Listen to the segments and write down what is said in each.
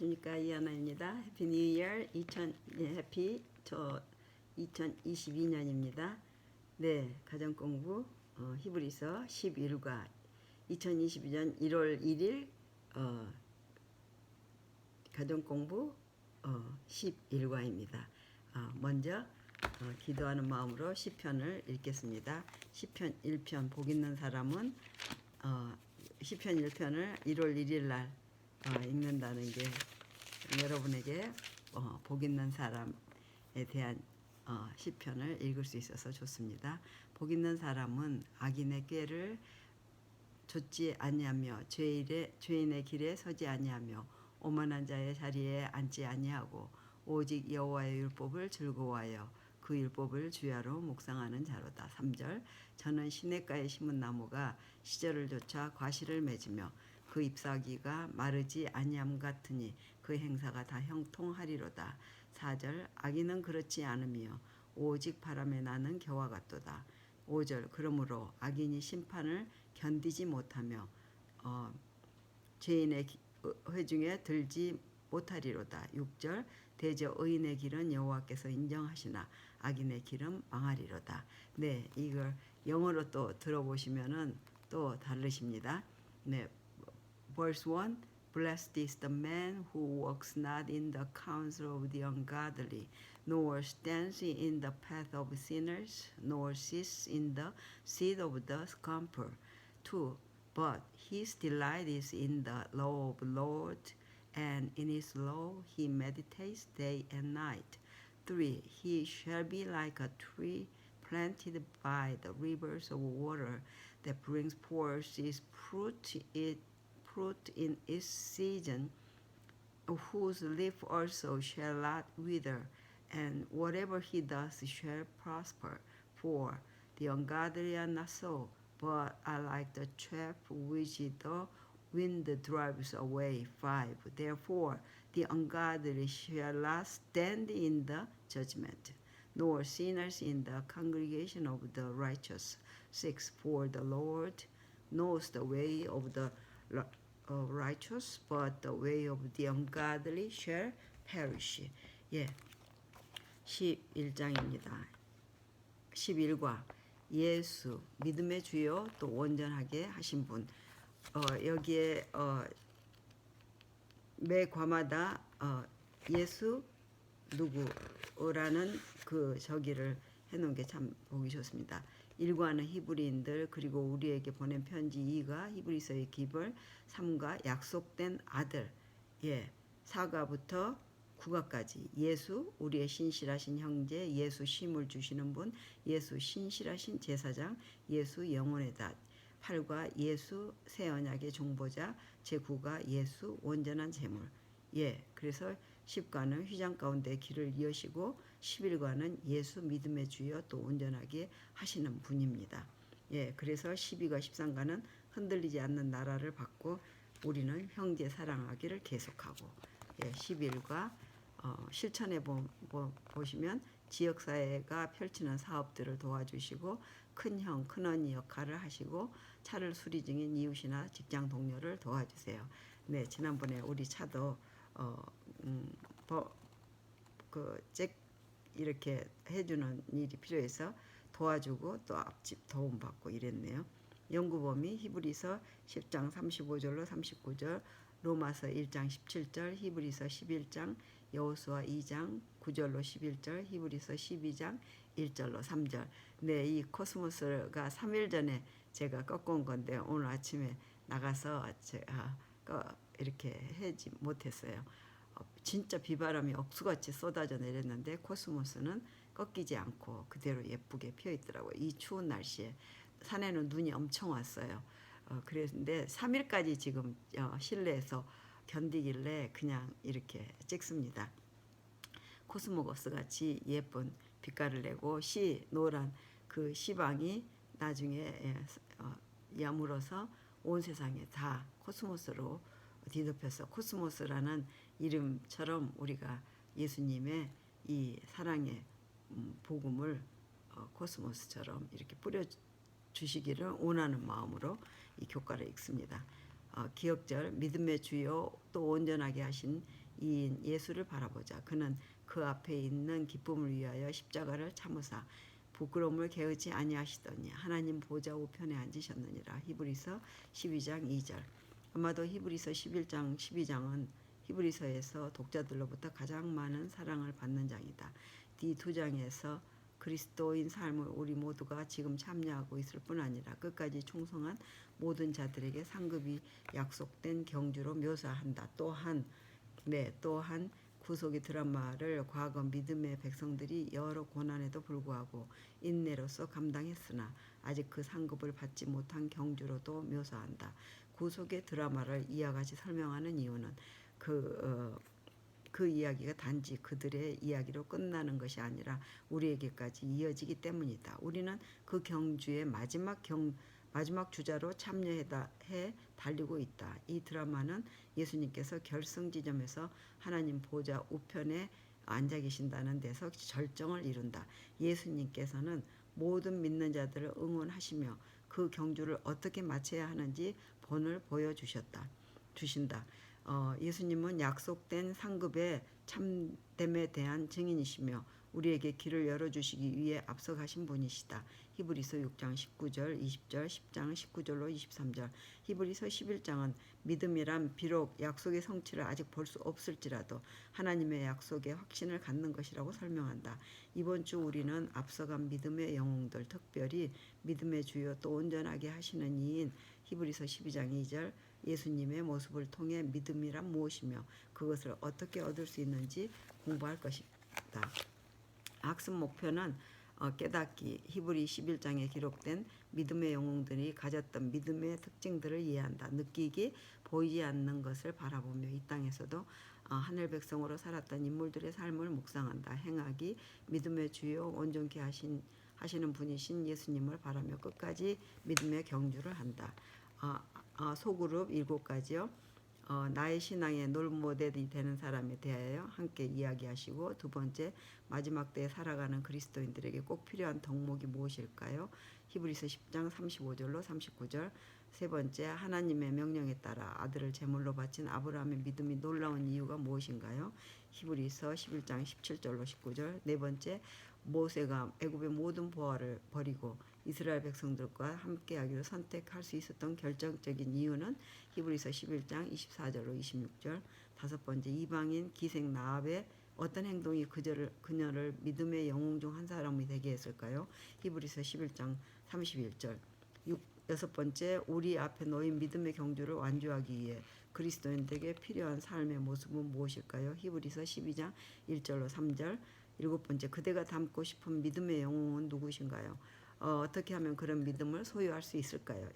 안녕하십니까, 이하나입니다. 해피 뉴 이어 2022년입니다. 네, 가정 공부 히브리서 11과 2022년 1월 1일 가정 공부 11과입니다. 먼저 기도하는 마음으로 시편을 읽겠습니다. 시편 1편 복 있는 사람은 시편 1편을 1월 1일 날 읽는다는 게 여러분에게 복 있는 사람에 대한 시편을 읽을 수 있어서 좋습니다. 복 있는 사람은 악인의 꾀를 좇지 아니하며 죄인의 길에 서지 아니하며 오만한 자의 자리에 앉지 아니하고 오직 여호와의 율법을 즐거워하여 그 율법을 주야로 묵상하는 자로다. 3절 저는 시냇가에 심은 나무가 시절을 좇아 과실을 맺으며 그 잎사귀가 마르지 아니함 같으니 그 행사가 다 형통하리로다. 4절 악인은 그렇지 않으며 오직 바람에 나는 겨와 같도다. 5절 그러므로 악인이 심판을 견디지 못하며 죄인의 회중에 들지 못하리로다. 6절 대저 의인의 길은 여호와께서 인정하시나 악인의 길은 망하리로다. 네, 이걸 영어로 또 들어보시면은 또 다르십니다. 네, verse 1 Blessed is the man who walks not in the counsel of the ungodly, nor stands in the path of sinners, nor sits in the seat of the scoffer. 2 But his delight is in the law of the Lord, and in his law he meditates day and night. 3 He shall be like a tree planted by the rivers of water that brings forth its fruit in its season, whose leaf also shall not wither, and whatever he does shall prosper. 4 The ungodly are not so, but are like the chaff which the wind drives away. 5 Therefore the ungodly shall not stand in the judgment, nor sinners in the congregation of the righteous. 6 For the Lord knows the way of the righteous, but the way of the ungodly shall perish. 예, 11장입니다. 11과 예수 믿음의 주요 또 온전하게 하신 분. 여기에 매 과마다 예수 누구라는 그 저기를 해놓은 게 참 보기 좋습니다. 1과는 히브리인들, 그리고 우리에게 보낸 편지 2가 히브리서의 기벌, 3가 약속된 아들, 4가부터 9가까지 예수 우리의 신실하신 형제, 예수 쉼을 주시는 분, 예수 신실하신 제사장, 예수 영혼의 닷, 8과 예수 새 언약의 종보자, 제9가 예수 온전한 제물. 그래서 10과는 휘장 가운데 길을 이으시고 11과는 예수 믿음의 주여 또 온전하게 하시는 분입니다. 그래서 12과 13과는 흔들리지 않는 나라를 받고 우리는 형제 사랑하기를 계속하고 11과 실천해 보시면 지역사회가 펼치는 사업들을 도와주시고 큰형, 큰언니 역할을 하시고 차를 수리 중인 이웃이나 직장 동료를 도와주세요. 네, 지난번에 우리 차도 이렇게 해주는 일이 필요해서 도와주고 또 앞집 도움받고 이랬네요. 연구범위 히브리서 10장 35절로 39절, 로마서 1장 17절, 히브리서 11장, 여호수아 2장 9절로 11절, 히브리서 12장 1절로 3절. 네, 이 코스모스가 3일 전에 제가 꺾어온 건데 오늘 아침에 나가서 제가 이렇게 하지 못했어요. 진짜 비바람이 억수같이 쏟아져 내렸는데 코스모스는 꺾이지 않고 그대로 예쁘게 피어 있더라고요. 이 추운 날씨에 산에는 눈이 엄청 왔어요. 그런데 3일까지 지금 실내에서 견디길래 그냥 이렇게 찍습니다. 코스모스 같이 예쁜 빛깔을 내고 노란 그 시방이 나중에 야물어서 온 세상에 다 코스모스로 뒤덮여서 코스모스라는 이름처럼 우리가 예수님의 이 사랑의 복음을 코스모스처럼 이렇게 뿌려주시기를 원하는 마음으로 이 교과를 읽습니다. 기억절 믿음의 주요 또 온전하게 하신 이인 예수를 바라보자. 그는 그 앞에 있는 기쁨을 위하여 십자가를 참으사 부끄러움을 개의치 아니하시더니 하나님 보좌 우편에 앉으셨느니라. 히브리서 12장 2절. 아마도 히브리서 11장 12장은 히브리서에서 독자들로부터 가장 많은 사랑을 받는 장이다. 이 두 장에서 그리스도인 삶을 우리 모두가 지금 참여하고 있을 뿐 아니라 끝까지 충성한 모든 자들에게 상급이 약속된 경주로 묘사한다. 또한 구속의 드라마를 과거 믿음의 백성들이 여러 고난에도 불구하고 인내로서 감당했으나 아직 그 상급을 받지 못한 경주로도 묘사한다. 구속의 드라마를 이와 같이 설명하는 이유는 그 이야기가 단지 그들의 이야기로 끝나는 것이 아니라 우리에게까지 이어지기 때문이다. 우리는 그 경주의 마지막 주자로 참여해 달리고 있다. 이 드라마는 예수님께서 결승 지점에서 하나님 보좌 우편에 앉아 계신다는 데서 절정을 이룬다. 예수님께서는 모든 믿는 자들을 응원하시며 그 경주를 어떻게 마쳐야 하는지 본을 보여주신다. 예수님은 약속된 상급의 참됨에 대한 증인이시며 우리에게 길을 열어주시기 위해 앞서가신 분이시다. 히브리서 6장 19절 20절 10장 19절로 23절. 히브리서 11장은 믿음이란 비록 약속의 성취를 아직 볼 수 없을지라도 하나님의 약속에 확신을 갖는 것이라고 설명한다. 이번 주 우리는 앞서간 믿음의 영웅들, 특별히 믿음의 주요 또 온전하게 하시는 이인 히브리서 12장 2절 예수님의 모습을 통해 믿음이란 무엇이며 그것을 어떻게 얻을 수 있는지 공부할 것이다. 학습 목표는 깨닫기, 히브리 11장에 기록된 믿음의 영웅들이 가졌던 믿음의 특징들을 이해한다. 느끼기, 보이지 않는 것을 바라보며 이 땅에서도 하늘 백성으로 살았던 인물들의 삶을 묵상한다. 행하기, 믿음의 주요 온전케 하시는 분이신 예수님을 바라며 끝까지 믿음의 경주를 한다. 소그룹 7가지요. 나의 신앙의 롤모델이 되는 사람에 대하여 함께 이야기하시고, 두 번째, 마지막 때에 살아가는 그리스도인들에게 꼭 필요한 덕목이 무엇일까요? 히브리서 10장 35절로 39절. 세 번째, 하나님의 명령에 따라 아들을 제물로 바친 아브라함의 믿음이 놀라운 이유가 무엇인가요? 히브리서 11장 17절로 19절. 네 번째, 모세가 애굽의 모든 보화를 버리고 이스라엘 백성들과 함께하기로 선택할 수 있었던 결정적인 이유는 히브리서 11장 24절로 26절. 다섯 번째, 이방인 기생 나압의 어떤 행동이 그녀를 믿음의 영웅 중 한 사람이 되게 했을까요? 히브리서 11장 31절. 여섯 번째, 우리 앞에 놓인 믿음의 경주를 완주하기 위해 그리스도인들에게 필요한 삶의 모습은 무엇일까요? 히브리서 12장 1절로 3절. 일곱 번째, 그대가 닮고 싶은 믿음의 영웅은 누구신가요? 어떻게 하면 그런 믿음을 소유할 수 있을까요?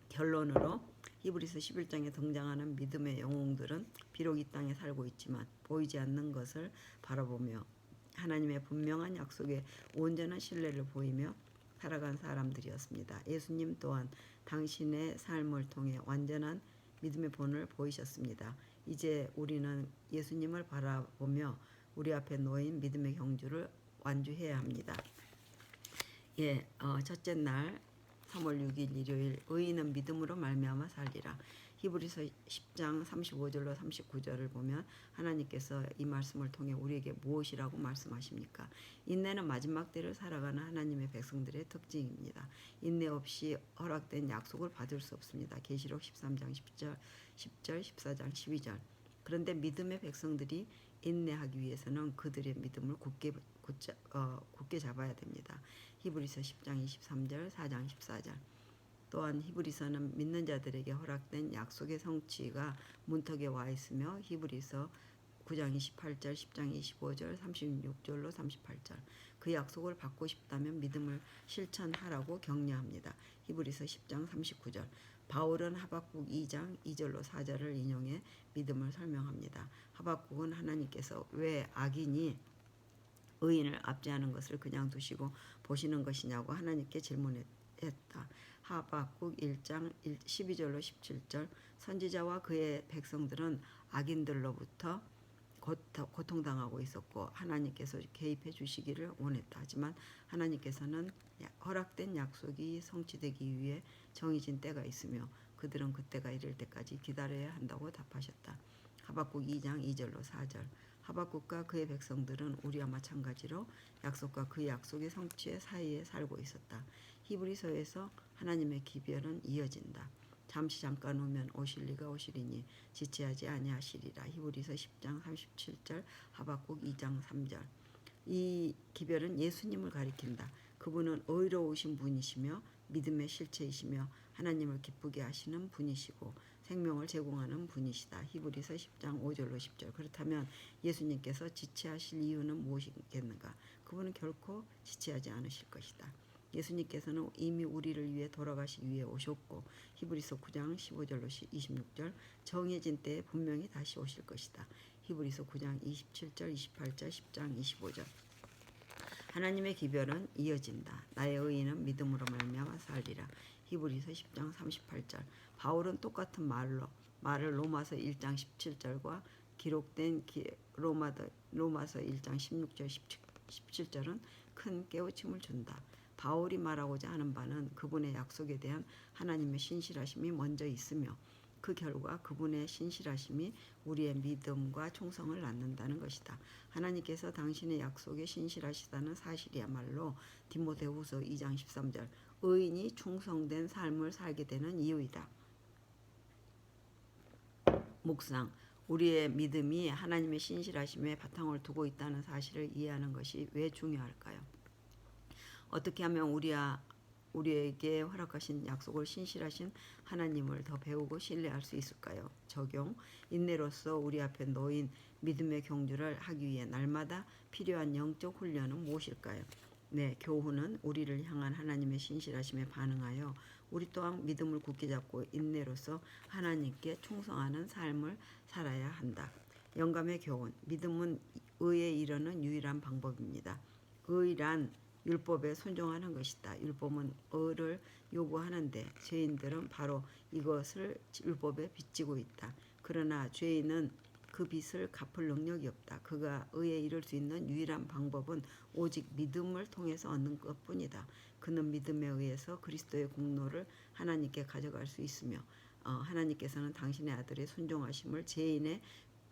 결론으로 히브리서 11장에 등장하는 믿음의 영웅들은 비록 이 땅에 살고 있지만 보이지 않는 것을 바라보며 하나님의 분명한 약속에 온전한 신뢰를 보이며 살아간 사람들이었습니다. 예수님 또한 당신의 삶을 통해 완전한 믿음의 본을 보이셨습니다. 이제 우리는 예수님을 바라보며 우리 앞에 놓인 믿음의 경주를 완주해야 합니다. 첫째 날 3월 6일 일요일, 의인은 믿음으로 말미암아 살리라. 히브리서 10장 35절로 39절을 보면 하나님께서 이 말씀을 통해 우리에게 무엇이라고 말씀하십니까? 인내는 마지막 때를 살아가는 하나님의 백성들의 특징입니다. 인내 없이 허락된 약속을 받을 수 없습니다. 계시록 13장 10절, 14장 12절. 그런데 믿음의 백성들이 인내하기 위해서는 그들의 믿음을 굳게 잡아야 됩니다. 히브리서 10장 23절, 4장 14절. 또한 히브리서는 믿는 자들에게 허락된 약속의 성취가 문턱에 와 있으며 히브리서 9장 28절, 10장 25절, 36절로 38절. 그 약속을 받고 싶다면 믿음을 실천하라고 격려합니다. 히브리서 10장 39절. 바울은 하박국 2장 2절로 4절을 인용해 믿음을 설명합니다. 하박국은 하나님께서 왜 악인이 의인을 압제하는 것을 그냥 두시고 보시는 것이냐고 하나님께 질문했다. 하박국 1장 12절로 17절. 선지자와 그의 백성들은 악인들로부터 고통당하고 있었고 하나님께서 개입해 주시기를 원했다. 하지만 하나님께서는 허락된 약속이 성취되기 위해 정해진 때가 있으며 그들은 그때가 이를 때까지 기다려야 한다고 답하셨다. 하박국 2장 2절로 4절. 하박국과 그의 백성들은 우리와 마찬가지로 약속과 그 약속의 성취의 사이에 살고 있었다. 히브리서에서 하나님의 기별은 이어진다. 잠시 잠깐 오면 오실 이가 오시리니 지체하지 아니하시리라. 히브리서 10장 37절, 하박국 2장 3절. 이 기별은 예수님을 가리킨다. 그분은 의로우신 분이시며 믿음의 실체이시며 하나님을 기쁘게 하시는 분이시고 생명을 제공하는 분이시다. 히브리서 10장 5절로 10절. 그렇다면 예수님께서 지체하실 이유는 무엇이겠는가? 그분은 결코 지체하지 않으실 것이다. 예수님께서는 이미 우리를 위해 돌아가시기 위해 오셨고 히브리서 9장 15절로 26절 정해진 때에 분명히 다시 오실 것이다. 히브리서 9장 27절 28절 10장 25절. 하나님의 기별은 이어진다. 나의 의인은 믿음으로 말미암아 살리라. 히브리서 10장 38절. 바울은 똑같은 말을 로마서 1장 17절과 기록된 로마서 1장 16절 17절은 큰 깨우침을 준다. 바울이 말하고자 하는 바는 그분의 약속에 대한 하나님의 신실하심이 먼저 있으며 그 결과 그분의 신실하심이 우리의 믿음과 충성을 낳는다는 것이다. 하나님께서 당신의 약속에 신실하시다는 사실이야말로 디모데후서 2장 13절 의인이 충성된 삶을 살게 되는 이유이다. 묵상. 우리의 믿음이 하나님의 신실하심에 바탕을 두고 있다는 사실을 이해하는 것이 왜 중요할까요? 어떻게 하면 우리에게 허락하신 약속을 신실하신 하나님을 더 배우고 신뢰할 수 있을까요? 적용. 인내로서 우리 앞에 놓인 믿음의 경주를 하기 위해 날마다 필요한 영적 훈련은 무엇일까요? 네, 교훈은 우리를 향한 하나님의 신실하심에 반응하여 우리 또한 믿음을 굳게 잡고 인내로서 하나님께 충성하는 삶을 살아야 한다. 영감의 교훈. 믿음은 의에 이르는 유일한 방법입니다. 의란 율법에 순종하는 것이다. 율법은 의를 요구하는데 죄인들은 바로 이것을 율법에 빚지고 있다. 그러나 죄인은 그 빚을 갚을 능력이 없다. 그가 의에 이를 수 있는 유일한 방법은 오직 믿음을 통해서 얻는 것뿐이다. 그는 믿음에 의해서 그리스도의 공로를 하나님께 가져갈 수 있으며 하나님께서는 당신의 아들의 순종하심을 죄인의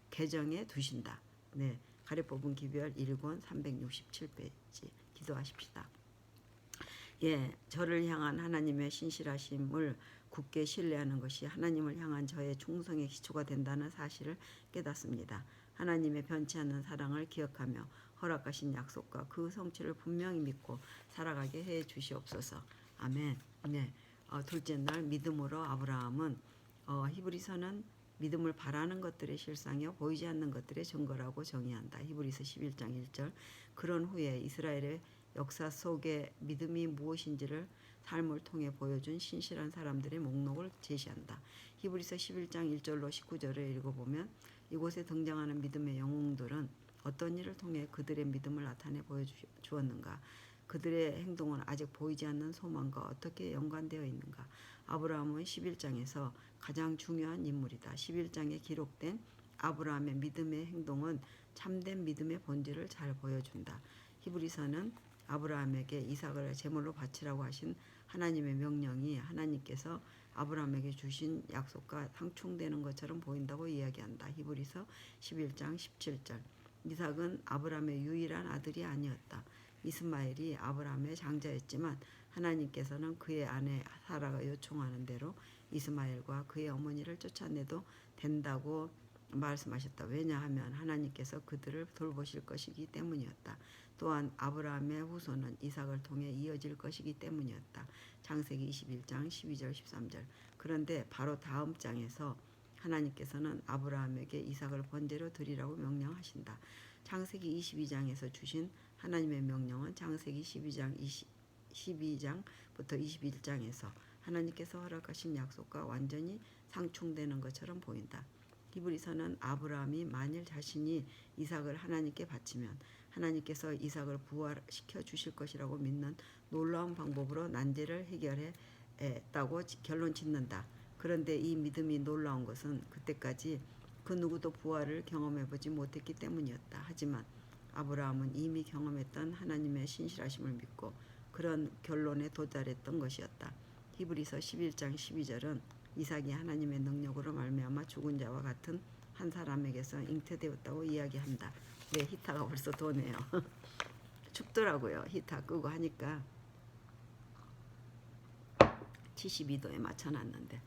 계정에 두신다. 네, 가래 뽑은 기별 1권 367페이지. 기도하십시다. 예, 저를 향한 하나님의 신실하심을 굳게 신뢰하는 것이 하나님을 향한 저의 충성의 기초가 된다는 사실을 깨닫습니다. 하나님의 변치 않는 사랑을 기억하며 허락하신 약속과 그 성취를 분명히 믿고 살아가게 해 주시옵소서. 아멘. 네, 둘째 날 믿음으로 아브라함은 히브리서는 믿음을 바라는 것들의 실상이요 보이지 않는 것들의 증거라고 정의한다. 히브리서 11장 1절. 그런 후에 이스라엘의 역사 속에 믿음이 무엇인지를 삶을 통해 보여준 신실한 사람들의 목록을 제시한다. 히브리서 11장 1절로 19절을 읽어보면 이곳에 등장하는 믿음의 영웅들은 어떤 일을 통해 그들의 믿음을 나타내 보여주었는가? 그들의 행동은 아직 보이지 않는 소망과 어떻게 연관되어 있는가? 아브라함은 11장에서 가장 중요한 인물이다. 11장에 기록된 아브라함의 믿음의 행동은 참된 믿음의 본질을 잘 보여준다. 히브리서는 아브라함에게 이삭을 제물로 바치라고 하신 하나님의 명령이 하나님께서 아브라함에게 주신 약속과 상충되는 것처럼 보인다고 이야기한다. 히브리서 11장 17절. 이삭은 아브라함의 유일한 아들이 아니었다. 이스마엘이 아브라함의 장자였지만 하나님께서는 그의 아내 사라가 요청하는 대로 이스마엘과 그의 어머니를 쫓아내도 된다고 말씀하셨다. 왜냐하면 하나님께서 그들을 돌보실 것이기 때문이었다. 또한 아브라함의 후손은 이삭을 통해 이어질 것이기 때문이었다. 창세기 21장 12절 13절. 그런데 바로 다음 장에서 하나님께서는 아브라함에게 이삭을 번제로 드리라고 명령하신다. 창세기 22장에서 주신 하나님의 명령은 창세기 12장부터 21장에서 하나님께서 허락하신 약속과 완전히 상충되는 것처럼 보인다. 히브리서는 아브라함이 만일 자신이 이삭을 하나님께 바치면 하나님께서 이삭을 부활시켜 주실 것이라고 믿는 놀라운 방법으로 난제를 해결했다고 결론 짓는다. 그런데 이 믿음이 놀라운 것은 그때까지 그 누구도 부활을 경험해보지 못했기 때문이었다. 하지만 아브라함은 이미 경험했던 하나님의 신실하심을 믿고 그런 결론에 도달했던 것이었다. 히브리서 11장 12절은 이삭이 하나님의 능력으로 말미암아 죽은 자와 같은 한 사람에게서 잉태되었다고 이야기한다. 네, 히타가 벌써 도네요. 춥더라고요. 히타 끄고 하니까 72도에 맞춰놨는데,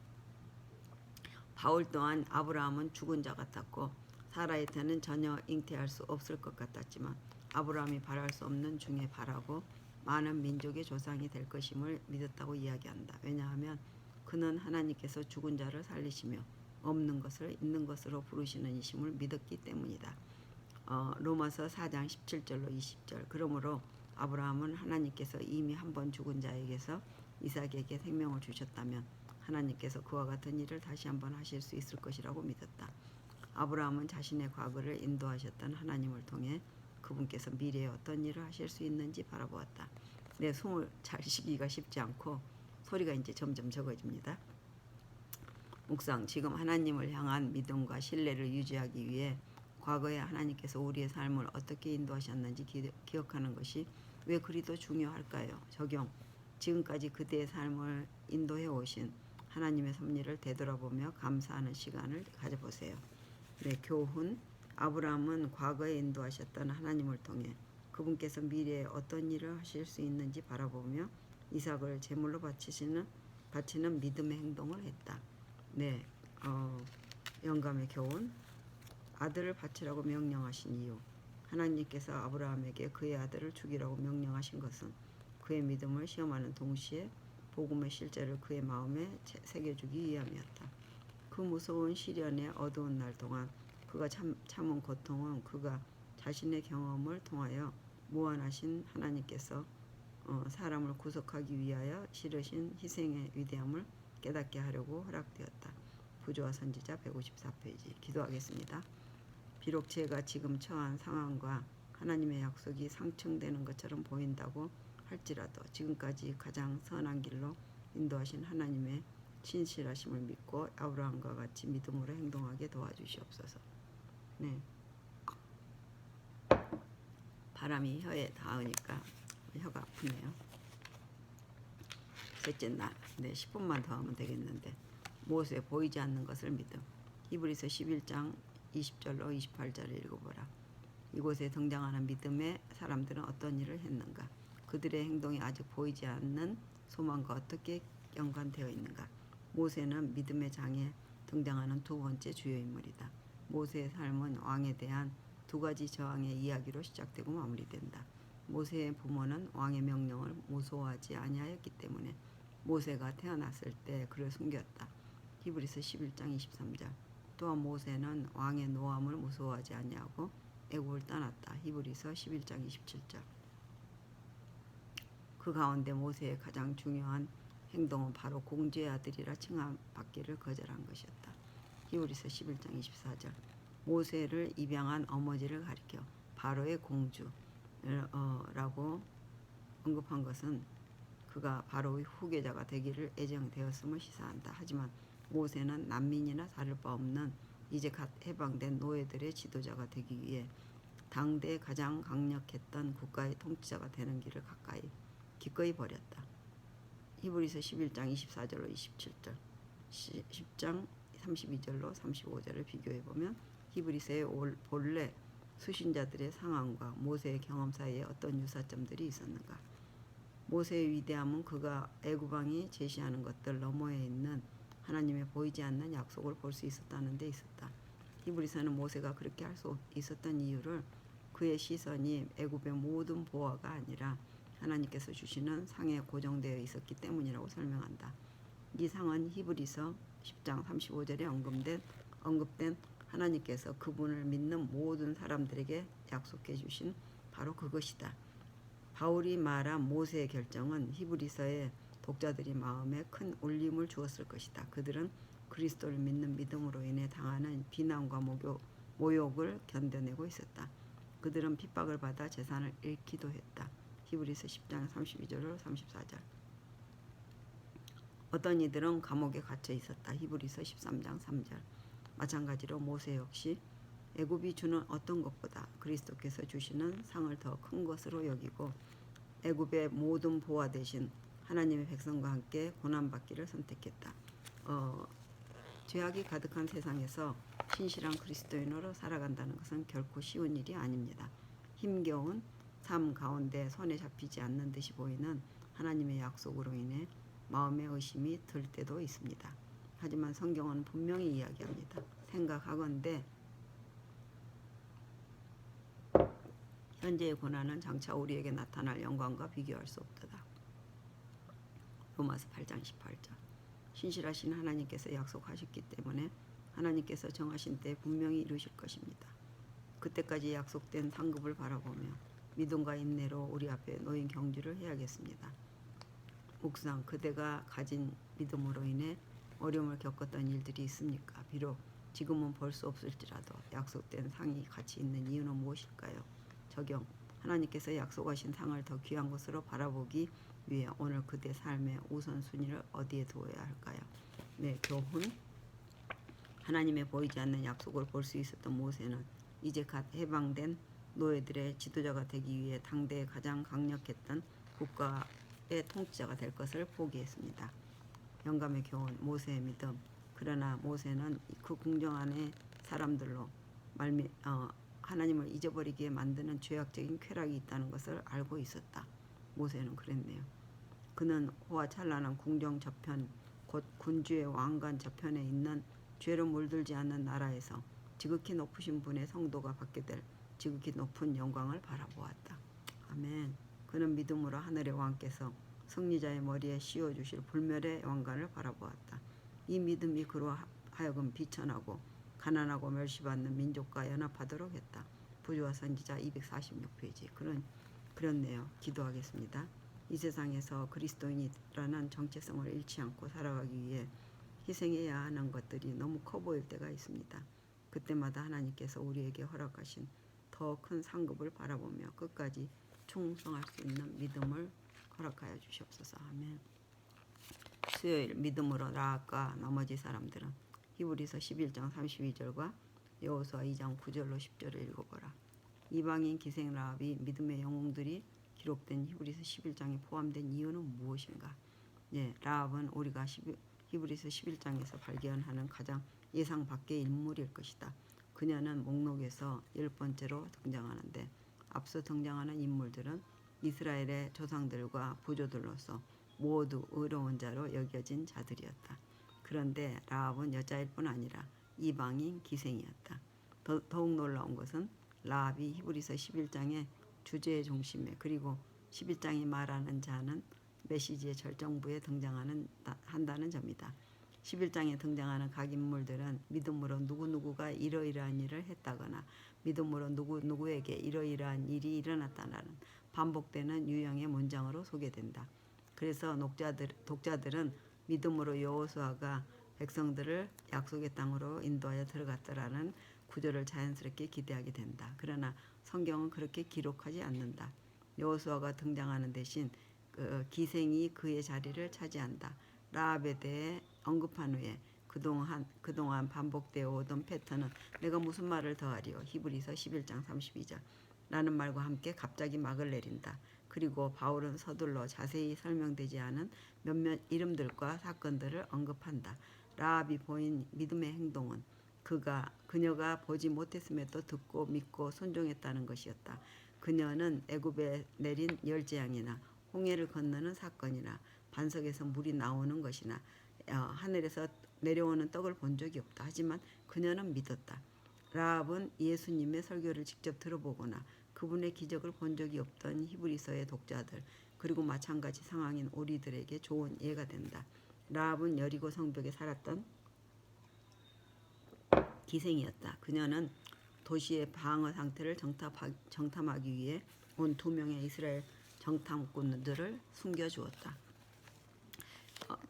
바울 또한 아브라함은 죽은 자 같았고 사라의 때는 전혀 잉태할 수 없을 것 같았지만 아브라함이 바랄 수 없는 중에 바라고 많은 민족의 조상이 될 것임을 믿었다고 이야기한다. 왜냐하면 그는 하나님께서 죽은 자를 살리시며 없는 것을 있는 것으로 부르시는 이심을 믿었기 때문이다. 로마서 4장 17절로 20절. 그러므로 아브라함은 하나님께서 이미 한 번 죽은 자에게서 이삭에게 생명을 주셨다면 하나님께서 그와 같은 일을 다시 한번 하실 수 있을 것이라고 믿었다. 아브라함은 자신의 과거를 인도하셨던 하나님을 통해 그분께서 미래에 어떤 일을 하실 수 있는지 바라보았다. 내 숨을 잘 쉬기가 쉽지 않고 소리가 이제 점점 적어집니다. 묵상. 지금 하나님을 향한 믿음과 신뢰를 유지하기 위해 과거에 하나님께서 우리의 삶을 어떻게 인도하셨는지 기억하는 것이 왜 그리도 중요할까요? 적용. 지금까지 그대의 삶을 인도해 오신 하나님의 섭리를 되돌아보며 감사하는 시간을 가져보세요. 네, 교훈. 아브라함은 과거에 인도하셨던 하나님을 통해 그분께서 미래에 어떤 일을 하실 수 있는지 바라보며 이삭을 제물로 바치는 믿음의 행동을 했다. 네, 영감의 교훈. 아들을 바치라고 명령하신 이유. 하나님께서 아브라함에게 그의 아들을 죽이라고 명령하신 것은 그의 믿음을 시험하는 동시에 복음의 실제를 그의 마음에 새겨주기 위함이었다. 그 무서운 시련의 어두운 날 동안 그가 참은 고통은 그가 자신의 경험을 통하여 무한하신 하나님께서 사람을 구속하기 위하여 치르신 희생의 위대함을 깨닫게 하려고 허락되었다. 부조화 선지자 154페이지. 기도하겠습니다. 비록 제가 지금 처한 상황과 하나님의 약속이 상충되는 것처럼 보인다고 할지라도 지금까지 가장 선한 길로 인도하신 하나님의 신실하심을 믿고 아브라함과 같이 믿음으로 행동하게 도와주시옵소서. 네. 바람이 혀에 닿으니까 혀가 아프네요. 셋째 날. 네, 10분만 더 하면 되겠는데. 모세 보이지 않는 것을 믿음. 히브리서 11장 20절로 28절을 읽어보라. 이곳에 등장하는 믿음의 사람들은 어떤 일을 했는가? 그들의 행동이 아직 보이지 않는 소망과 어떻게 연관되어 있는가? 모세는 믿음의 장에 등장하는 두 번째 주요 인물이다. 모세의 삶은 왕에 대한 두 가지 저항의 이야기로 시작되고 마무리된다. 모세의 부모는 왕의 명령을 무서워하지 아니하였기 때문에 모세가 태어났을 때 그를 숨겼다. 히브리서 11장 23절. 또한 모세는 왕의 노함을 무서워하지 아니하고 애굽을 떠났다. 히브리서 11장 27절. 그 가운데 모세의 가장 중요한 행동은 바로 공주의 아들이라 칭함받기를 거절한 것이었다. 히브리서 11장 24절. 모세를 입양한 어머니를 가리켜 바로의 공주라고 언급한 것은 그가 바로의 후계자가 되기를 애정되었음을 시사한다. 하지만 모세는 난민이나 다를 바 없는 이제 갓 해방된 노예들의 지도자가 되기 위해 당대에 가장 강력했던 국가의 통치자가 되는 길을 기꺼이 버렸다. 히브리서 11장 24절로 27절, 10장 32절로 35절을 비교해보면 히브리서의 본래 수신자들의 상황과 모세의 경험 사이에 어떤 유사점들이 있었는가? 모세의 위대함은 그가 애굽왕이 제시하는 것들 너머에 있는 하나님의 보이지 않는 약속을 볼 수 있었다는 데 있었다. 히브리서는 모세가 그렇게 할 수 있었던 이유를 그의 시선이 애굽의 모든 보화가 아니라 하나님께서 주시는 상에 고정되어 있었기 때문이라고 설명한다. 이 상은 히브리서 10장 35절에 언급된 하나님께서 그분을 믿는 모든 사람들에게 약속해 주신 바로 그것이다. 바울이 말한 모세의 결정은 히브리서의 독자들이 마음에 큰 울림을 주었을 것이다. 그들은 그리스도를 믿는 믿음으로 인해 당하는 비난과 모욕을 견뎌내고 있었다. 그들은 핍박을 받아 재산을 잃기도 했다. 히브리서 10장 32절로 34절. 어떤 이들은 감옥에 갇혀 있었다. 히브리서 13장 3절. 마찬가지로 모세 역시 애굽이 주는 어떤 것보다 그리스도께서 주시는 상을 더 큰 것으로 여기고 애굽의 모든 보화 대신 하나님의 백성과 함께 고난받기를 선택했다. 죄악이 가득한 세상에서 신실한 그리스도인으로 살아간다는 것은 결코 쉬운 일이 아닙니다. 힘겨운 삶 가운데 손에 잡히지 않는 듯이 보이는 하나님의 약속으로 인해 마음의 의심이 들 때도 있습니다. 하지만 성경은 분명히 이야기합니다. 생각하건대 현재의 고난은 장차 우리에게 나타날 영광과 비교할 수 없도다. 로마서 8장 18절. 신실하신 하나님께서 약속하셨기 때문에 하나님께서 정하신 때 분명히 이루실 것입니다. 그때까지 약속된 상급을 바라보며 믿음과 인내로 우리 앞에 놓인 경주를 해야겠습니다. 묵상, 그대가 가진 믿음으로 인해 어려움을 겪었던 일들이 있습니까? 비록 지금은 볼 수 없을지라도 약속된 상이 가치 있는 이유는 무엇일까요? 적용, 하나님께서 약속하신 상을 더 귀한 것으로 바라보기 위해 오늘 그대 삶의 우선순위를 어디에 두어야 할까요? 네, 교훈. 하나님의 보이지 않는 약속을 볼 수 있었던 모세는 이제 갓 해방된 노예들의 지도자가 되기 위해 당대에 가장 강력했던 국가의 통치자가 될 것을 포기했습니다. 영감의 교훈, 모세의 믿음. 그러나 모세는 그 궁정 안의 사람들로 하나님을 잊어버리게 만드는 죄악적인 쾌락이 있다는 것을 알고 있었다. 모세는 그랬네요. 그는 호화찬란한 궁정 저편, 곧 군주의 왕관 저편에 있는 죄로 물들지 않는 나라에서 지극히 높으신 분의 성도가 받게 될 지극히 높은 영광을 바라보았다. 아멘. 그는 믿음으로 하늘의 왕께서 승리자의 머리에 씌워주실 불멸의 왕관을 바라보았다. 이 믿음이 그로 하여금 비천하고 가난하고 멸시받는 민족과 연합하도록 했다. 부조와 선지자 246페이지. 그렇네요. 기도하겠습니다. 이 세상에서 그리스도인이라는 정체성을 잃지 않고 살아가기 위해 희생해야 하는 것들이 너무 커 보일 때가 있습니다. 그때마다 하나님께서 우리에게 허락하신 더 큰 상급을 바라보며 끝까지 충성할 수 있는 믿음을 허락하여 주시옵소서. 아멘. 수요일 믿음으로 나아가 나머지 사람들은 히브리서 11장 32절과 여호수아 2장 9절로 10절을 읽어보라. 이방인 기생 라합이 믿음의 영웅들이 기록된 히브리서 11장에 포함된 이유는 무엇인가? 예, 라합은 우리가 히브리서 11장에서 발견하는 가장 예상 밖의 인물일 것이다. 그녀는 목록에서 10번째로 등장하는데 앞서 등장하는 인물들은 이스라엘의 조상들과 부조들로서 모두 의로운 자로 여겨진 자들이었다. 그런데 라합은 여자일 뿐 아니라 이방인 기생이었다. 더욱 놀라운 것은 라합이 히브리서 11장의 주제의 중심에 그리고 11장이 말하는 자는 메시지의 절정부에 한다는 점이다. 11장에 등장하는 각 인물들은 믿음으로 누구누구가 이러이러한 일을 했다거나 믿음으로 누구누구에게 이러이러한 일이 일어났다는 반복되는 유형의 문장으로 소개된다. 그래서 독자들은 믿음으로 여호수아가 백성들을 약속의 땅으로 인도하여 들어갔더라는 구절을 자연스럽게 기대하게 된다. 그러나 성경은 그렇게 기록하지 않는다. 여호수아가 등장하는 대신 기생이 그의 자리를 차지한다. 라합에 대해 언급한 후에 그동안 반복되어 오던 패턴은 내가 무슨 말을 더하리요. 히브리서 11장 32절 라는 말과 함께 갑자기 막을 내린다. 그리고 바울은 서둘러 자세히 설명되지 않은 몇몇 이름들과 사건들을 언급한다. 라합이 보인 믿음의 행동은 그녀가 보지 못했음에도 듣고 믿고 순종했다는 것이었다. 그녀는 애굽에 내린 열재앙이나 홍해를 건너는 사건이나 반석에서 물이 나오는 것이나 하늘에서 내려오는 떡을 본 적이 없다. 하지만 그녀는 믿었다. 라합은 예수님의 설교를 직접 들어보거나 그분의 기적을 본 적이 없던 히브리서의 독자들 그리고 마찬가지 상황인 우리들에게 좋은 예가 된다. 라합은 여리고 성벽에 살았던 기생이었다. 그녀는 도시의 방어 상태를 정탐하기 위해 온 2명의 이스라엘 정탐꾼들을 숨겨주었다.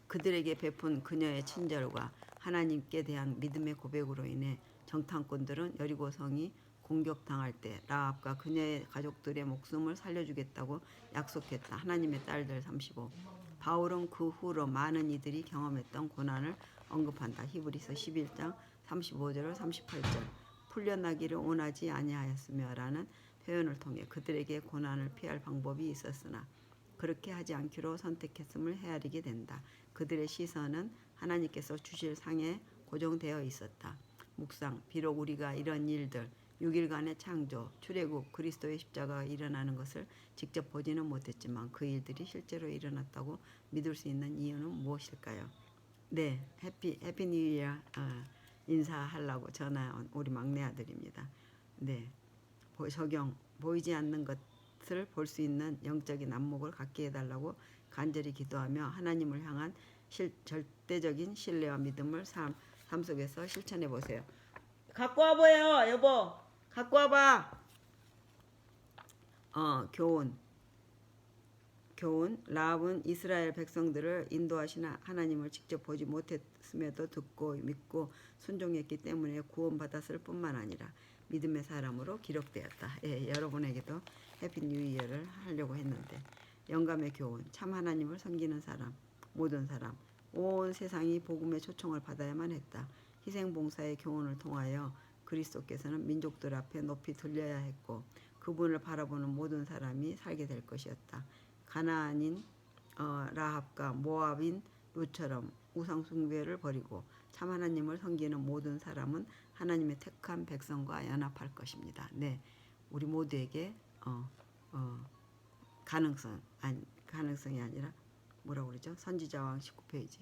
그들에게 베푼 그녀의 친절과 하나님께 대한 믿음의 고백으로 인해 정탐꾼들은 여리고성이 공격당할 때 라합과 그녀의 가족들의 목숨을 살려주겠다고 약속했다. 하나님의 딸들 35. 바울은 그 후로 많은 이들이 경험했던 고난을 언급한다. 히브리서 11장 35절로 38절. 풀려나기를 원하지 아니하였으며 라는 표현을 통해 그들에게 고난을 피할 방법이 있었으나 그렇게 하지 않기로 선택했음을 헤아리게 된다. 그들의 시선은 하나님께서 주실 상에 고정되어 있었다. 묵상. 비록 우리가 이런 일들 6일간의 창조, 출애굽, 그리스도의 십자가가 일어나는 것을 직접 보지는 못했지만 그 일들이 실제로 일어났다고 믿을 수 있는 이유는 무엇일까요? 네, 해피 뉴 이어 인사하려고 전화한 우리 막내 아들입니다. 네, 적용. 보이지 않는 것을 볼 수 있는 영적인 안목을 갖게 해달라고 간절히 기도하며 하나님을 향한 절대적인 신뢰와 믿음을 삶 속에서 실천해 보세요. 갖고 와봐요, 여보. 갖고 와봐. 교훈. 라합은 이스라엘 백성들을 인도하시나 하나님을 직접 보지 못했음에도 듣고 믿고 순종했기 때문에 구원받았을 뿐만 아니라 믿음의 사람으로 기록되었다. 예, 여러분에게도 해피 뉴 이어를 하려고 했는데, 영감의 교훈. 참 하나님을 섬기는 사람, 모든 사람, 온 세상이 복음의 초청을 받아야만 했다. 희생봉사의 교훈을 통하여 그리스도께서는 민족들 앞에 높이 들려야 했고 그분을 바라보는 모든 사람이 살게 될 것이었다. 가나안인 라합과 모압인 룻처럼 우상 숭배를 버리고 참 하나님을 섬기는 모든 사람은 하나님의 택한 백성과 연합할 것입니다. 네, 우리 모두에게 가능성이 아니라 뭐라고 그러죠? 선지자왕 19페이지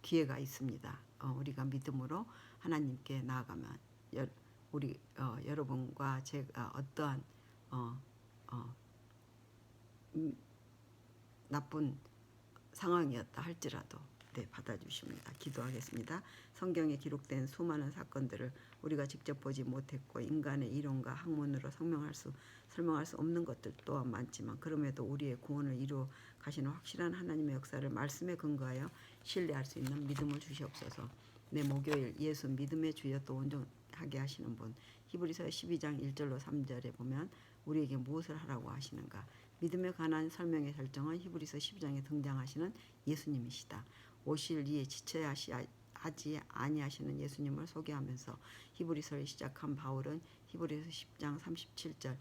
기회가 있습니다. 우리가 믿음으로 하나님께 나아가면 우리 여러분과 제가 어떠한 나쁜 상황이었다 할지라도 받아주십니다. 기도하겠습니다. 성경에 기록된 수많은 사건들을 우리가 직접 보지 못했고 인간의 이론과 학문으로 설명할 수 없는 것들 또한 많지만 그럼에도 우리의 구원을 이루어 가시는 확실한 하나님의 역사를 말씀에 근거하여 신뢰할 수 있는 믿음을 주시옵소서. 내 목요일 예수 믿음의 주여 또 온전하게 하시는 분. 히브리서 12장 1절로 3절에 보면 우리에게 무엇을 하라고 하시는가. 믿음에 관한 설명의 결정은 히브리서 12장에 등장하시는 예수님이시다. 오실 이에 지쳐야 하지 아니하시는 예수님을 소개하면서 히브리서를 시작한 바울은 히브리서 10장 37절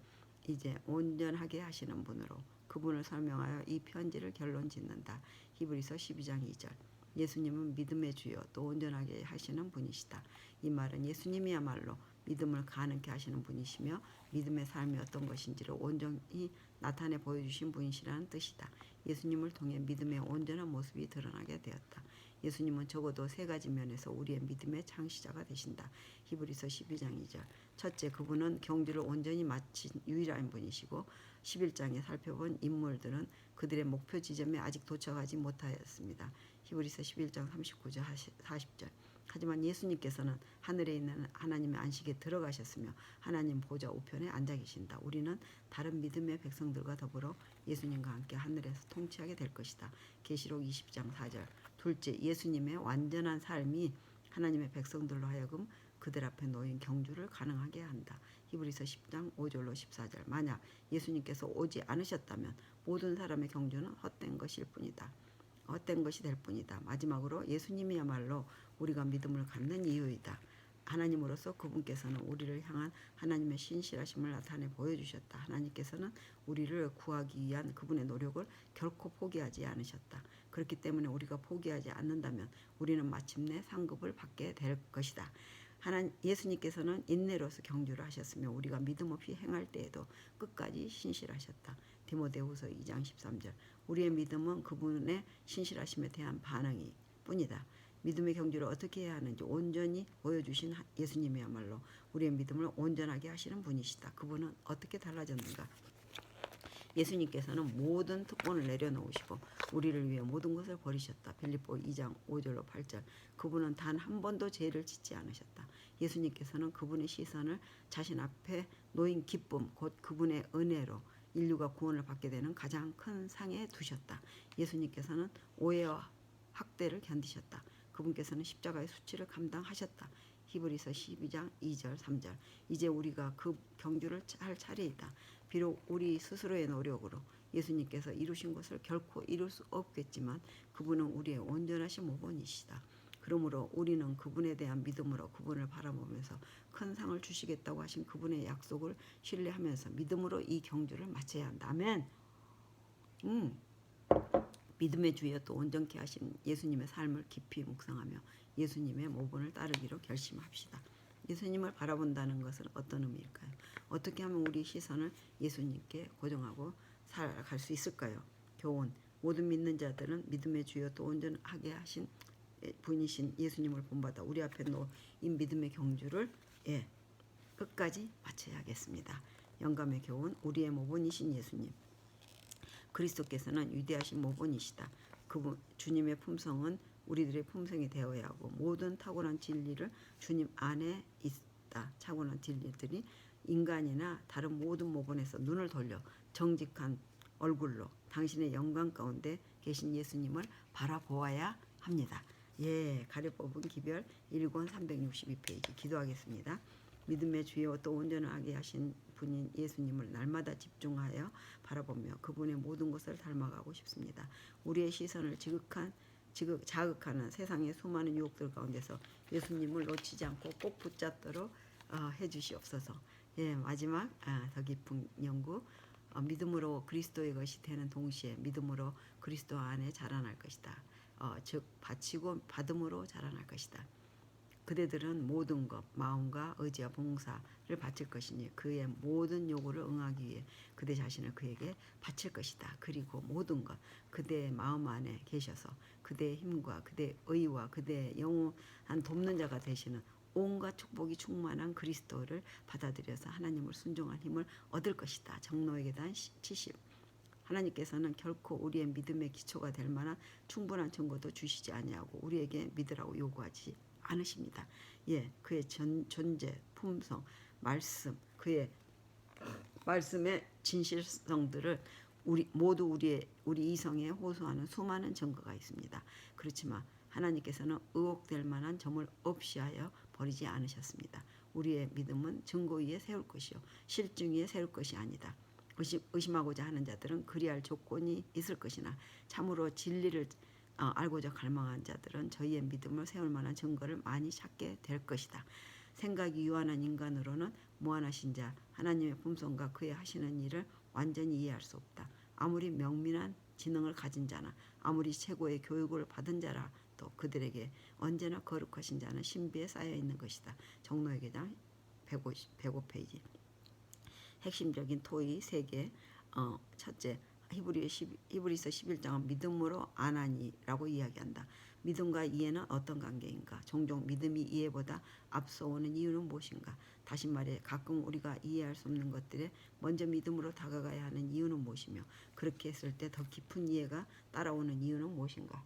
이제 온전하게 하시는 분으로 그분을 설명하여 이 편지를 결론 짓는다. 히브리서 12장 2절 예수님은 믿음의 주요 또 온전하게 하시는 분이시다. 이 말은 예수님이야말로 믿음을 가능케 하시는 분이시며 믿음의 삶이 어떤 것인지를 온전히 나타내 보여주신 분이시라는 뜻이다. 예수님을 통해 믿음의 온전한 모습이 드러나게 되었다. 예수님은 적어도 세 가지 면에서 우리의 믿음의 창시자가 되신다. 히브리서 12장 2절 첫째, 그분은 경주를 온전히 마친 유일한 분이시고 11장에 살펴본 인물들은 그들의 목표 지점에 아직 도착하지 못하였습니다. 히브리서 11장 39절 40절 하지만 예수님께서는 하늘에 있는 하나님의 안식에 들어가셨으며 하나님 보좌 우편에 앉아 계신다. 우리는 다른 믿음의 백성들과 더불어 예수님과 함께 하늘에서 통치하게 될 것이다. 계시록 20장 4절 둘째, 예수님의 완전한 삶이 하나님의 백성들로 하여금 그들 앞에 놓인 경주를 가능하게 한다. 히브리서 10장 5절로 14절 만약 예수님께서 오지 않으셨다면 모든 사람의 경주는 헛된 것이 될 뿐이다. 마지막으로 예수님이야말로 우리가 믿음을 갖는 이유이다. 하나님으로서 그분께서는 우리를 향한 하나님의 신실하심을 나타내 보여주셨다. 하나님께서는 우리를 구하기 위한 그분의 노력을 결코 포기하지 않으셨다. 그렇기 때문에 우리가 포기하지 않는다면 우리는 마침내 상급을 받게 될 것이다. 예수님께서는 인내로서 경주를 하셨으며 우리가 믿음 없이 행할 때에도 끝까지 신실하셨다. 디모데후서 2장 13절 우리의 믿음은 그분의 신실하심에 대한 반응이 뿐이다. 믿음의 경주를 어떻게 해야 하는지 온전히 보여주신 예수님이야말로 우리의 믿음을 온전하게 하시는 분이시다. 그분은 어떻게 달라졌는가? 예수님께서는 모든 특권을 내려놓으시고 우리를 위해 모든 것을 버리셨다. 빌립보 2장 5절로 8절 그분은 단 한 번도 죄를 짓지 않으셨다. 예수님께서는 그분의 시선을 자신 앞에 놓인 기쁨 곧 그분의 은혜로 인류가 구원을 받게 되는 가장 큰 상에 두셨다. 예수님께서는 오해와 학대를 견디셨다. 그분께서는 십자가의 수치를 감당하셨다. 히브리서 12장 2절 3절 이제 우리가 그 경주를 할 차례이다. 비록 우리 스스로의 노력으로 예수님께서 이루신 것을 결코 이룰 수 없겠지만 그분은 우리의 온전하신 모본이시다. 그러므로 우리는 그분에 대한 믿음으로 그분을 바라보면서 큰 상을 주시겠다고 하신 그분의 약속을 신뢰하면서 믿음으로 이 경주를 마쳐야 한다. 아멘. 믿음의 주여 또 온전케 하신 예수님의 삶을 깊이 묵상하며 예수님의 모본을 따르기로 결심합시다. 예수님을 바라본다는 것은 어떤 의미일까요? 어떻게 하면 우리 시선을 예수님께 고정하고 살아갈 수 있을까요? 교훈. 모든 믿는 자들은 믿음의 주여 또 온전하게 하신 분이신 예수님을 본받아 우리 앞에 놓인 믿음의 경주를 끝까지 마쳐야겠습니다. 영감의 교훈. 우리의 모본이신 예수님 그리스도께서는 위대하신 모본이시다. 그분 주님의 품성은 우리들의 품성이 되어야 하고 모든 탁월한 진리를 주님 안에 있다. 탁월한 진리들이 인간이나 다른 모든 모본에서 눈을 돌려 정직한 얼굴로 당신의 영광 가운데 계신 예수님을 바라보아야 합니다. 가려 뽑은 기별 1권 362페이지 기도하겠습니다. 믿음의 주여 또 온전하게 하신 분인 예수님을 날마다 집중하여 바라보며 그분의 모든 것을 닮아가고 싶습니다. 우리의 시선을 자극하는 세상의 수많은 유혹들 가운데서 예수님을 놓치지 않고 꼭 붙잡도록 해주시옵소서. 마지막 더 깊은 연구. 믿음으로 그리스도의 것이 되는 동시에 믿음으로 그리스도 안에 자라날 것이다. 즉 바치고 받음으로 자라날 것이다. 그대들은 모든 것, 마음과 의지와 봉사를 바칠 것이니 그의 모든 요구를 응하기 위해 그대 자신을 그에게 바칠 것이다. 그리고 모든 것, 그대의 마음 안에 계셔서 그대의 힘과 그대의 의와 그대의 영원한 돕는 자가 되시는 온갖 축복이 충만한 그리스도를 받아들여서 하나님을 순종한 힘을 얻을 것이다. 정로에게 대한 70. 하나님께서는 결코 우리의 믿음의 기초가 될 만한 충분한 증거도 주시지 아니하고 우리에게 믿으라고 요구하지 않으십니다. 그의 존재, 품성, 말씀, 그의 말씀의 진실성들을 우리 이성에 호소하는 수많은 증거가 있습니다. 그렇지만 하나님께서는 의혹될 만한 점을 없이 하여 버리지 않으셨습니다. 우리의 믿음은 증거 위에 세울 것이요 실증 위에 세울 것이 아니다. 의심하고자 하는 자들은 그리할 조건이 있을 것이나 참으로 진리를 알고자 갈망한 자들은 저희의 믿음을 세울 만한 증거를 많이 찾게 될 것이다. 생각이 유한한 인간으로는 무한하신 자 하나님의 품성과 그의 하시는 일을 완전히 이해할 수 없다. 아무리 명민한 지능을 가진 자나 아무리 최고의 교육을 받은 자라 또 그들에게 언제나 거룩하신 자는 신비에 쌓여 있는 것이다. 정로의 계장 105페이지. 핵심적인 토의 3개. 첫째, 히브리서 11장은 믿음으로 아나니라고 이야기한다. 믿음과 이해는 어떤 관계인가? 종종 믿음이 이해보다 앞서오는 이유는 무엇인가? 다시 말해 가끔 우리가 이해할 수 없는 것들에 먼저 믿음으로 다가가야 하는 이유는 무엇이며 그렇게 했을 때 더 깊은 이해가 따라오는 이유는 무엇인가?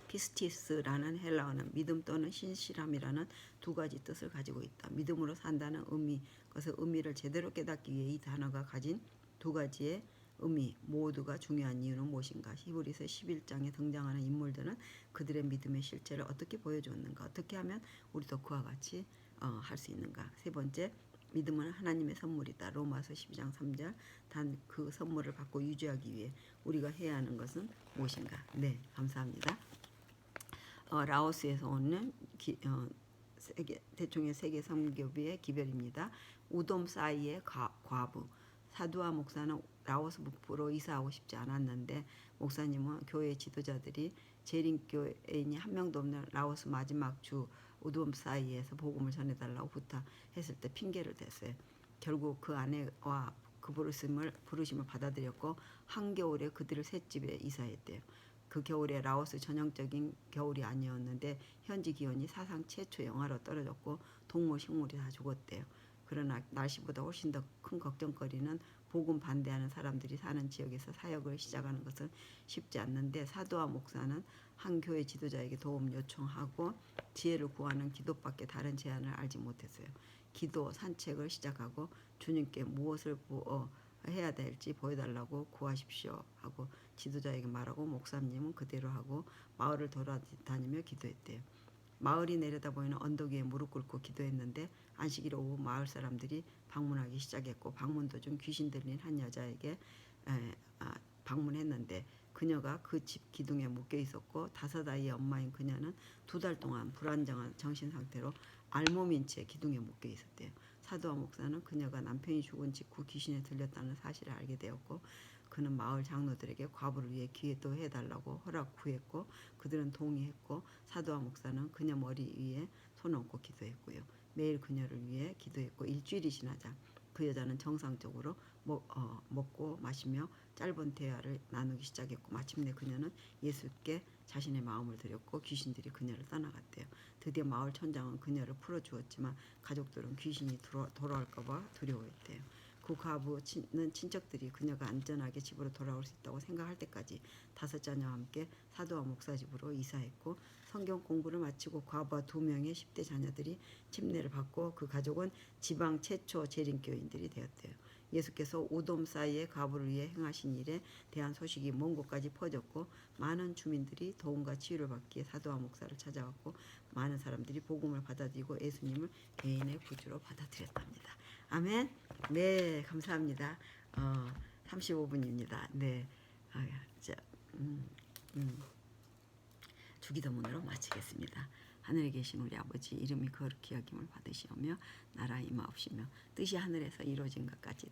피스티스라는 헬라어는 믿음 또는 신실함이라는 두 가지 뜻을 가지고 있다. 믿음으로 산다는 의미, 그것의 의미를 제대로 깨닫기 위해 이 단어가 가진 두 가지의 의미 모두가 중요한 이유는 무엇인가? 히브리서 11장에 등장하는 인물들은 그들의 믿음의 실체를 어떻게 보여줬는가? 어떻게 하면 우리도 그와 같이 할 수 있는가? 세 번째, 믿음은 하나님의 선물이다. 로마서 12장 3절. 단 그 선물을 받고 유지하기 위해 우리가 해야 하는 것은 무엇인가? 감사합니다. 라오스에서 오는 대충의 세계 선교비의 기별입니다. 우돔 사이의 과부. 사두와 목사는 라오스 북부로 이사하고 싶지 않았는데 목사님은 교회 지도자들이 재림교인이 한 명도 없는 라오스 마지막 주 우돔 사이에서 복음을 전해달라고 부탁했을 때 핑계를 댔어요. 결국 그 아내와 그 부르심을 받아들였고 한겨울에 그들을 셋집에 이사했대요. 그 겨울에 라오스 전형적인 겨울이 아니었는데 현지 기온이 사상 최초 영하로 떨어졌고 동물 식물이 다 죽었대요. 그러나 날씨보다 훨씬 더 큰 걱정거리는 복음 반대하는 사람들이 사는 지역에서 사역을 시작하는 것은 쉽지 않는데 사도와 목사는 한 교회 지도자에게 도움 요청하고 지혜를 구하는 기도밖에 다른 제안을 알지 못했어요. 기도 산책을 시작하고 주님께 무엇을 해야 될지 보여달라고 구하십시오 하고 지도자에게 말하고 목사님은 그대로 하고 마을을 돌아다니며 기도했대요. 마을이 내려다보이는 언덕 위에 무릎 꿇고 기도했는데 안식일 오후 마을 사람들이 방문하기 시작했고 방문 도중 귀신 들린 한 여자에게 방문했는데 그녀가 그 집 기둥에 묶여 있었고 5아이의 엄마인 그녀는 2달 동안 불안정한 정신 상태로 알몸인 채 기둥에 묶여 있었대요. 사도와 목사는 그녀가 남편이 죽은 직후 귀신에 들렸다는 사실을 알게 되었고 그는 마을 장로들에게 과부를 위해 기도 해달라고 허락 구했고 그들은 동의했고 사도와 목사는 그녀 머리 위에 손 얹고 기도했고요. 매일 그녀를 위해 기도했고 일주일이 지나자 그 여자는 정상적으로 먹고 마시며 짧은 대화를 나누기 시작했고 마침내 그녀는 예수께 자신의 마음을 드렸고 귀신들이 그녀를 떠나갔대요. 드디어 마을 촌장은 그녀를 풀어주었지만 가족들은 귀신이 돌아올까 봐 두려워했대요. 그 과부는 친척들이 그녀가 안전하게 집으로 돌아올 수 있다고 생각할 때까지 5자녀와 함께 사도와 목사 집으로 이사했고 성경 공부를 마치고 과부와 2명의 10대 자녀들이 침례를 받고 그 가족은 지방 최초 재림교인들이 되었대요. 예수께서 우돔 사이의 과부를 위해 행하신 일에 대한 소식이 먼 곳까지 퍼졌고 많은 주민들이 도움과 치유를 받기에 사도와 목사를 찾아왔고 많은 사람들이 복음을 받아들이고 예수님을 개인의 구주로 받아들였답니다. 아멘. 네, 감사합니다. 35분입니다. 네, 자, 주기도문으로 마치겠습니다. 하늘에 계신 우리 아버지 이름이 거룩히 여김을 받으시오며 나라 임하옵시며 뜻이 하늘에서 이루어진 것 같이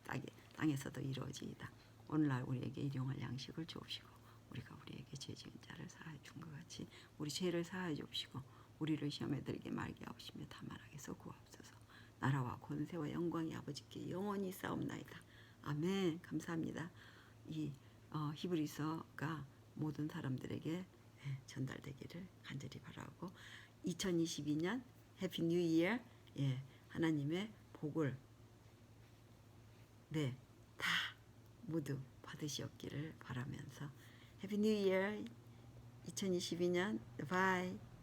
땅에서도 이루어지이다. 오늘날 우리에게 일용할 양식을 주옵시고 우리가 우리에게 죄 지은 자를 사하여 준 것 같이 우리 죄를 사하여 주옵시고 우리를 시험에 들게 말게 하옵시며 다만 악에서 구하옵소서. 나라와 권세와 영광이 아버지께 영원히 있사옵나이다. 아멘. 감사합니다. 이 히브리서가 모든 사람들에게 전달되기를 간절히 바라고 2022년 해피 뉴 이어 하나님의 복을 다 모두 받으시옵기를 바라면서 해피 뉴 이어 2022년 바이.